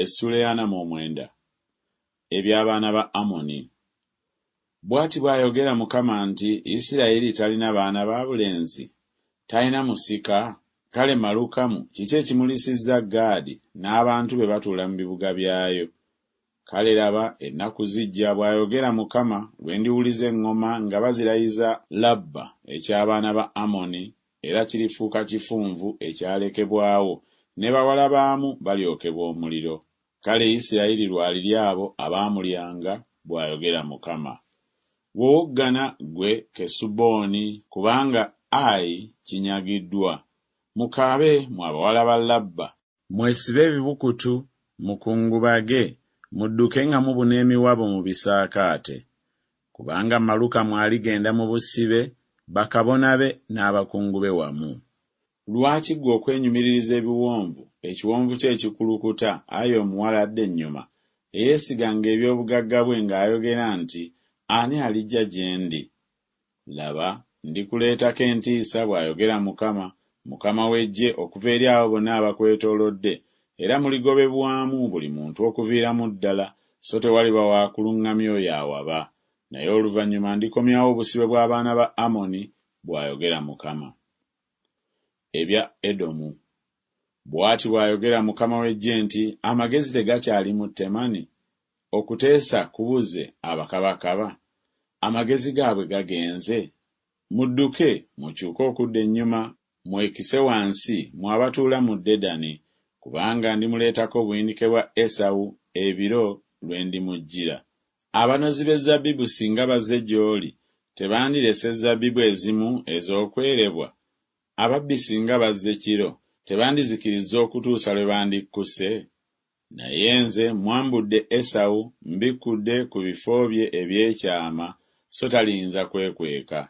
Essula 49 eby'abaana ba Amoni. Bw'ati bw'ayogera Mukama nti Isirayiri talina baana babulenzi, talina musika. Kale malukamu kiki ekimulisizza Gaadi n'abantu be batuula mu bibuga byayo? Kale laba ennaku zijja, bw'ayogera Mukama, lwe ndiwuliza eŋŋoma nga bazirayiza Labba eky'abaana ba Amoni, era kirifuuka kifunvu ekyalekebwawo, ne bawala baamu balyokebwa omuliro. Kale Isirayiri lwaliri abo abaamulyanga, bw'ayogera Mukama. Wowoggana ggwe Kesuboni, kubanga Ayi kinyagiddwa. Mukaabe mwe abawala ba Labba, mwesibe ebibukutu, mukungubage, mudduke nga mubuna emiwabo mu bisaakaate. Kubanga Malukamu aligenda mu busibe, bakabona be n'abakungu be wamu. Lwaki ggwe okwenyumiririza ebiwonvu, ekiwonvu kye ekikulukuta, ayi omuwala adda ennyuma, eyeesiganga eby'obugagga bwe ng'ayogera nti, ani alijja gye ndi? Laba, ndikuleetako entiisa, bw'ayogera Mukama, Mukama w'eggye, okuva eri abo bonna abakwetoolodde, era muligobebwamu buli muntu okuviiramu ddala, so tewaliba wa kuluŋŋamya oyo awaba. Naye oluvannyuma ndikomyawo obusibe bw'abaana ba Amoni, bw'ayogera Mukama. Ebya Edomu. Bw'ati bw'ayogera Mukama w'eggye nti, amagezi tegakyali mu Temani? Okuteesa kubuze abakabakaba? Amagezi gaabwe gagenze? Mudduke, mukyuke okudda ennyuma, mwekise wansi, mwe abatuula mu Dedani, kubanga ndimuleetako obuyinike bwa Esawu ebiro lwe ndimujjira. Abanozi b'ezabbibu singa bazze gy'oli, tebandirese zabbibu ezimu ez'okwerebwa? Ababbi singa bazze kiro, tebandizikiriza okutuusa lwe bandikkuse? Naye nze mwambudde Esawu, mbikkudde ku bifo bye eby'ekyama, so taliyinza kwekweka.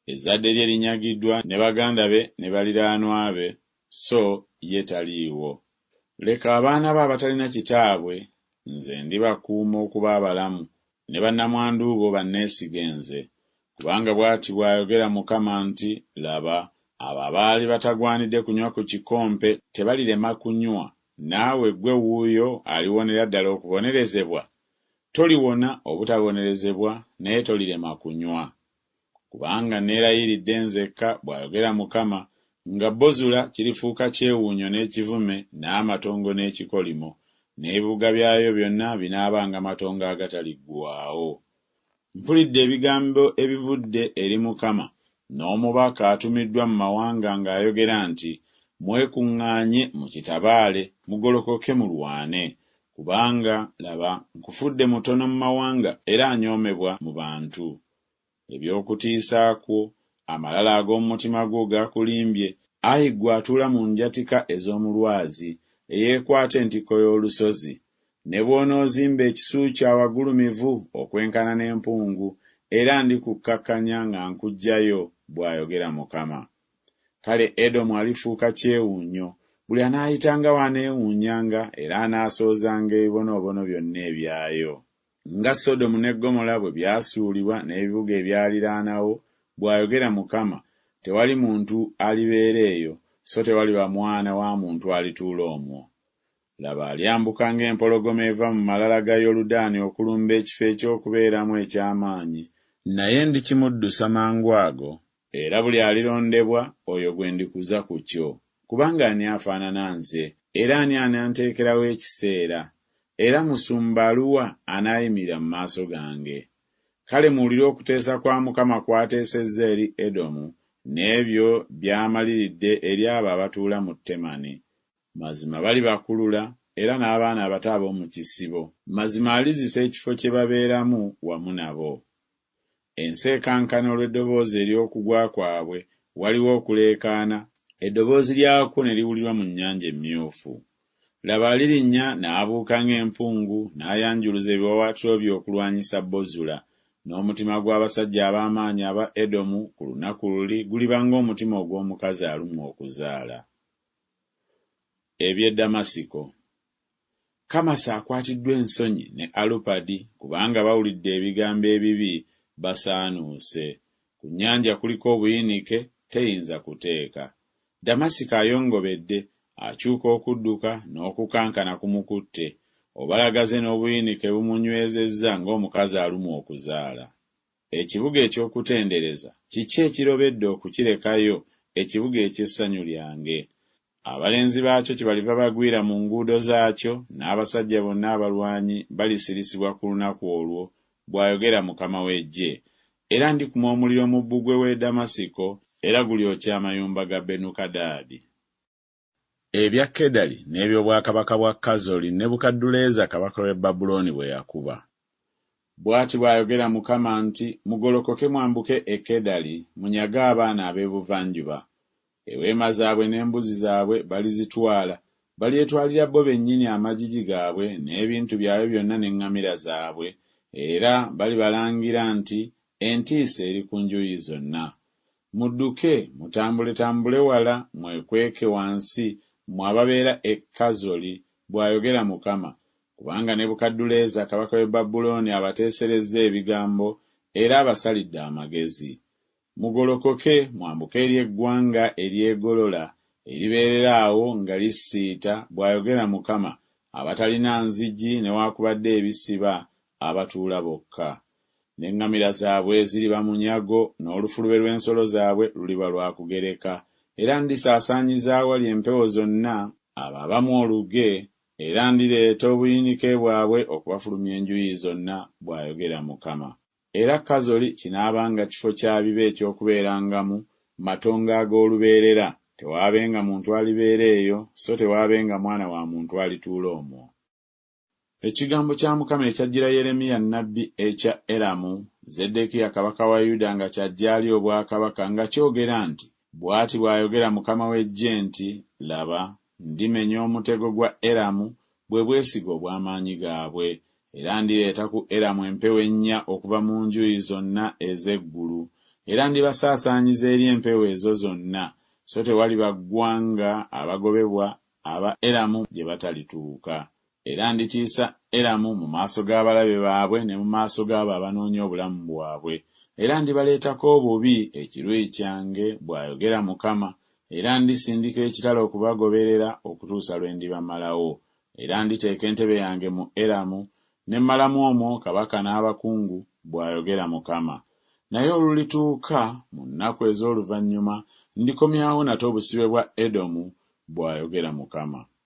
Ezzadde lye linyagiddwa ne baganda be ne baliraanwa be, so ye taliiwo. Leka abaana be abatalina kitaabwe, nze ndibakuuma okuba abalamu, ne bannamwandu bo banneesiga nze. Kubanga bw'ati bw'ayogera Mukama nti, laba, abo abaali batagwanidde kunywa ku kikompe tebalirema kunywa, naawe ggwe wuuyo aliwonera ddala okubonerezebwa? Toliwona obutabonerezebwa, naye tolirema kunywa. Kubanga neerayiridde nzekka, bw'ayogera Mukama, nga Bozula kirifuuka kyewuunyo n'ekivume, n'amatongo n'ekikolimo, n'ebibuga byayo byonna binaabanga matongo agataliggwaawo. Mpulidde ebigambo ebivudde eri Mukama, n'omubaka atumiddwa mu mawanga ng'ayogera nti, mwekuŋŋaanye mukitabaale, mugolokoke mulwane, kubanga laba nkufudde mutono mu mawanga era anyoomebwa mu bantu. Eby'okutiisa kwo, amalala ag'omu mutima gwo gakulimbye, ayi ggwe atuula mu njatika ez'omu lwazi, eyeekwata entikko y'olusozi. Ne bw'onoozimba ekisu kya wagulumivu okwenkana n'empungu, era ndikukkakkanya nga nkuggyayo, bw'ayogera Mukama. Kale Edomu alifuuka kyewuunyo, buli anaayitanga w'aneewuunyanga, era anaasoozanga ebibonoobono byonna ebyayo. Nga Sodomu ne Ggomola bwe byasuulibwa n'ebibuga ebyaliraanawo, bw'ayogera Mukama, tewali muntu alibeera eyo, so tewaliba mwana wa muntu alituula omwo. Laba alyambuka ng'empologoma eva mu malala ga Yoludaani okulumba ekifo eky'okubeeramu eky'amaanyi, naye ndikimuddusa mangu ago, era buli alirondebwa oyo gwe ndikuza ku kyo. Kubanga ani afaanana nze, era ani ananteekerawo ekiseera, era musumba aluwa anaayimirira mu maaso gange? Kale muwulire okuteesa kwa Mukama kwateesezza eri Edomu, n'ebyo by'amaliridde eri abo abatuula mu Temani. Mazima balibakulula, era n'abaana abato ab'omu kisibo. Mazima alizisa ekifo kye babeeramu wamu nabo. Ensi ekankana olw'eddoboozi ery'okugwa kwabwe, waliwo okuleekaana, eddoboozi lyakwo ne liwulirwa mu Nnyanja Emyufu. Laba alirinnya n'abuuka ng'empungu, n'ayanjuluza ebiwaawaatiro bye okulwanyisa Bozula, n'omutima gw'abasajja ab'amaanyi aba Edomu ku lunaku luli guliba ng'omutima ogw'omukazi alumwa okuzaala. Eby'e Damasiko. Kamasi akwatiddwa ensonyi ne Alupadi, kubanga bawulidde ebigambo ebibi, basaanuuse. Ku nnyanja kuliko obuyinike, teyinza kuteeka. Damasiko ayongobedde, akyuka okudduka n'okukankana kumukutte, obalagaze n'obuyinike bumunywezezza ng'omukazi alumwa okuzaala. Ekibuga eky'okutendereza kiki ekirobedde okukirekayo ekibuga eky'essanyu lyange? Abalenzi baakyo kibaliva bagwira mu nguudo zaakyo, n'abasajja bonna abalwanyi balisirisibwa ku lunaku olwo, bw'ayogera Mukama w'Eggye. Era ndikuma omuliro mu bbugwe w'e Damasiko, era gulyokya amayumba ga Benukadaadi. Ebya Kedali n'eby'obwakabaka bwa Kazoli Nebukadduleeza kabaka w'e Babulooni bwe yakuba. Bw'ati bw'ayogera Mukama nti, mugolokoke mwambuke e Kedali, munyage abaana ab'ebuvanjuba. Eweema zaabwe n'embuzi zaabwe balizitwala, balyetwalira bo bennyini amagigi gaabwe n'ebintu byabwe byonna n'eŋŋamira zaabwe, era balibalangira nti entiisa eri ku njuyi zonna. Mudduke, mutambule wala, mwekweke wansi, mmwe ababeera e Kazoli, bw'ayogera Mukama, kubanga Nebukadduleeza kabaka w'e Babulooni abateeserezza ebigambo era abasalidde amagezi. Mugolokoke mwambuke eri eggwanga eryegolola, eribeerera awo nga lisiita, bw'ayogera Mukama, abatalina nzigi newaakubadde ebisiba, abatuula bokka. N'eŋŋamira zaabwe ziriba munyago, n'olufulube lw'ensolo zaabwe luliba lwa kugereka, era ndisaasaanyiza awali empewo zonna abo abamu oluge, era ndireeta obuyinike bwabwe okubafulumya enjuyi zonna, bw'ayogera Mukama. Era Kazoli kinaabanga kifo kya bibe eky'okubeerangamu, matongo ag'olubeerera, tewaabenga muntu alibeera eyo, so tewaabenga mwana wa muntu alituula omwo. Ekigambo kya Mukama ekyajjira Yeremiya nnabbi ekya Eramu, Zeddekiya kabaka wa Yuda nga kyajja ali obwakabaka nga kyogera nti, bw'ati bw'ayogera Mukama w'Eggye nti, laba, ndimenya omutego gwa Eramu bwe bwesiga obw'amaanyi gaabwe, era ndireeta ku Eramu empewo ennya okuva mu njuyi zonna ez'eggulu, era ndibasaasaanyiza eri empewo ezo zonna, so tewaliba ggwanga abagobebwa aba Eramu gye batalituuka. Era nditiisa Eramu mu maaso g'abalabe baabwe ne mu maaso g'abo abanoonya obulamu bwabwe, era ndibaleetako obubi ekiruyi kyange, bw'ayogera Mukama, era ndisindika ekitala okubagoberera okutuusa lwe ndibamalawo, era nditeeka entebe yange mu Eramu, ne mmalamu omwo kabaka n'abakungu, bw'ayogera Mukama. Naye olulituuka mu nnaku ez'oluvannyuma, ndikomyawo nate obusibe bwa Edomu, bw'ayogera Mukama.